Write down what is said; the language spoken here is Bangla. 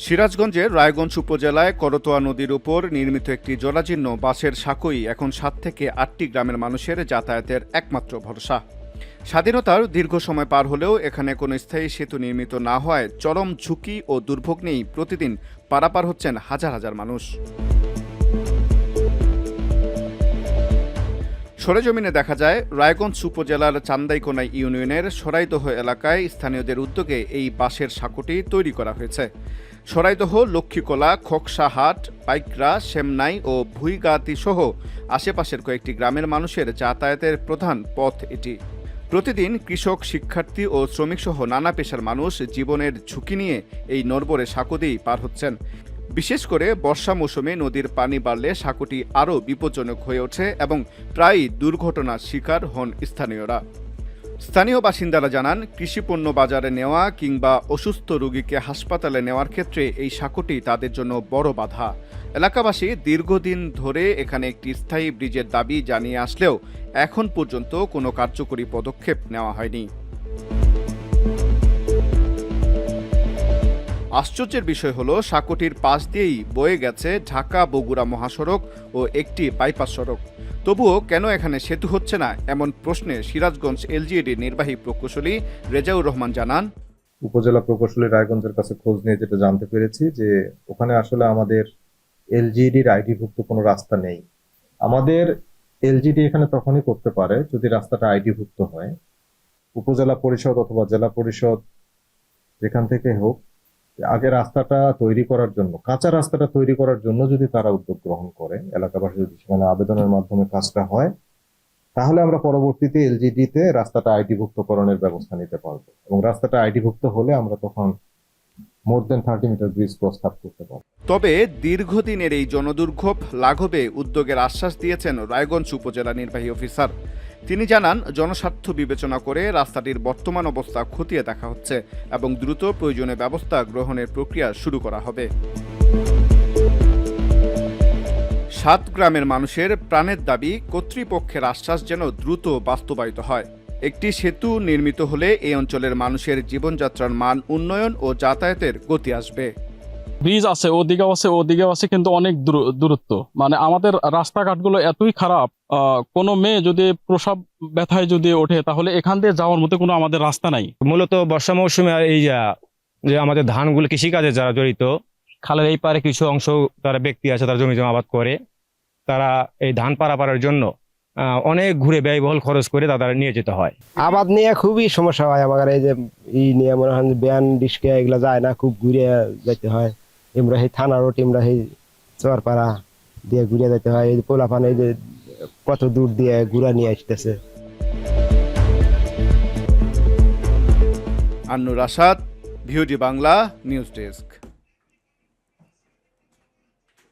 সিরাজগঞ্জের রায়গঞ্জ উপজেলায় করতোয়া নদীর উপর নির্মিত একটি জরাজীর্ণ বাঁশের সাঁকোই এখন 7 থেকে 8টি গ্রামের মানুষের যাতায়াতের একমাত্র ভরসা। স্বাধীনতার দীর্ঘ সময় পার হলেও এখানে কোনো স্থায়ী সেতু নির্মিত না হওয়ায় চরম ঝুঁকি ও দুর্ভোগ নিয়েই প্রতিদিন পারাপার হচ্ছেন হাজার হাজার মানুষ। সরেজমিনে দেখা যায় রায়গঞ্জ উপজেলার চান্দাইকোনা ইউনিয়নের সরাইদহ এলাকায় স্থানীয়দের উদ্যোগে এই বাঁশের সাঁকোটি তৈরি করা হয়েছে। সরাইদহ, লক্ষ্মীকোলা, খোকসাহাট, পাইকরা, সেমনাই ও ভুইগাতি সহ আশেপাশের কয়েকটি গ্রামের মানুষের যাতায়াতের প্রধান পথ এটি। প্রতিদিন কৃষক, শিক্ষার্থী ও শ্রমিকসহ নানা পেশার মানুষ জীবনের ঝুঁকি নিয়ে এই নড়বড়ে সাঁকো দিয়েই পার হচ্ছেন। বিশেষ করে বর্ষা মৌসুমে নদীর পানি বাড়লে সাঁকোটি আরও বিপজ্জনক হয়ে ওঠে এবং প্রায়ই দুর্ঘটনার শিকার হন স্থানীয়রা। স্থানীয় বাসিন্দারা জানান, কৃষিপণ্য বাজারে নেওয়া কিংবা অসুস্থ রোগীকে হাসপাতালে নেওয়ার ক্ষেত্রে এই সাঁকোটি তাদের জন্য বড় বাধা। এলাকাবাসী দীর্ঘদিন ধরে এখানে একটি স্থায়ী ব্রিজের দাবি জানিয়ে আসলেও এখন পর্যন্ত কোনো কার্যকরী পদক্ষেপ নেওয়া হয়নি। আশ্চর্যের বিষয় হলো, সাঁকোটির পাশ দিয়েই বয়ে গেছে ঢাকা-বগুড়া মহাসড়ক ও একটি বাইপাস সড়ক। তবুও কেন এখানে সেতু হচ্ছে না, এমন প্রশ্নে সিরাজগঞ্জ এলজিইডির নির্বাহী প্রকৌশলী রেজাউর রহমান জানান, উপজেলা প্রকৌশলী রায়গঞ্জের কাছে খোঁজ নিয়ে যেটা জানতে পেরেছি যে ওখানে আসলে আমাদের এলজিইডির আইডিভুক্ত কোনো রাস্তা নেই। আমাদের এলজিইডি এখানে তখনই করতে পারে যদি রাস্তাটা আইডিভুক্ত হয়। উপজেলা পরিষদ অথবা জেলা পরিষদ যেখান থেকে হোক, আগে রাস্তাটা তৈরি করার জন্য, কাঁচা রাস্তাটা তৈরি করার জন্য যদি তারা উদ্যোগ গ্রহণ করে, এলাকাবাসী যদি সেখানে আবেদনের মাধ্যমে কাজটা হয়, তাহলে আমরা পরবর্তীতে এলজিডিতে রাস্তাটা আইডিভুক্তকরণের ব্যবস্থা নিতে পারবো এবং রাস্তাটা আইডিভুক্ত হলে আমরা তখন মোর দেন 30 মিটার ব্রিজ প্রস্তাব করতে পারবো। তবে দীর্ঘদিনের এই জনদুর্ভোগ লাঘবে উদ্যোগের আশ্বাস দিয়েছেন রায়গঞ্জ উপজেলা নির্বাহী অফিসার। তিনি জানান, জনস্বার্থ বিবেচনা করে রাস্তাটির বর্তমান অবস্থা খতিয়ে দেখা হচ্ছে এবং দ্রুত প্রয়োজনীয় ব্যবস্থা গ্রহণের প্রক্রিয়া শুরু করা হবে। 7 গ্রামের মানুষের প্রাণের দাবি, কর্তৃপক্ষের আশ্বাস যেন দ্রুত বাস্তবায়িত হয়। একটি সেতু নির্মিত হলে এই অঞ্চলের মানুষের জীবনযাত্রার মান উন্নয়ন ও যাতায়াতের গতি আসবে। ব্রিজ আছে, ওদিকেও আছে, কিন্তু অনেক দূরত্ব। মানে আমাদের রাস্তাঘাটগুলো এতই খারাপ, কোনো মেয়ে যদি প্রসব ব্যথায় যদি ওঠে তাহলে এখান দিয়ে যাওয়ার মতো কোনো আমাদের রাস্তা নাই। মূলত বর্ষা মৌসুমে এই যে আমাদের ধানগুলো কৃষিকাজে যারা জড়িত, খালের এই পারে কিছু অংশ তারা ব্যক্তি আছে, তারা জমি জমা আবাদ করে, তারা এই ধান পারাপারের জন্য অনেক ঘুরে ব্যয়বহুল খরচ করে তাদের নিয়ে যেতে হয়। আবাদ নিয়ে খুবই সমস্যা হয় আমাদের। এই যে নিয়ে মনে হয় ব্যান ডিস্কে এগুলা যায় না, খুব ঘুরে যেতে হয়। আমরা সেই থানা রোড, আমরা সেই চরপাড়া দিয়ে ঘুরে যেতে হয়। এই যে পোলাপান এই যে কত দূর দিয়ে ঘুরা নিয়ে আসতেছে। Annur Rashad, VOD Bangla, news desk.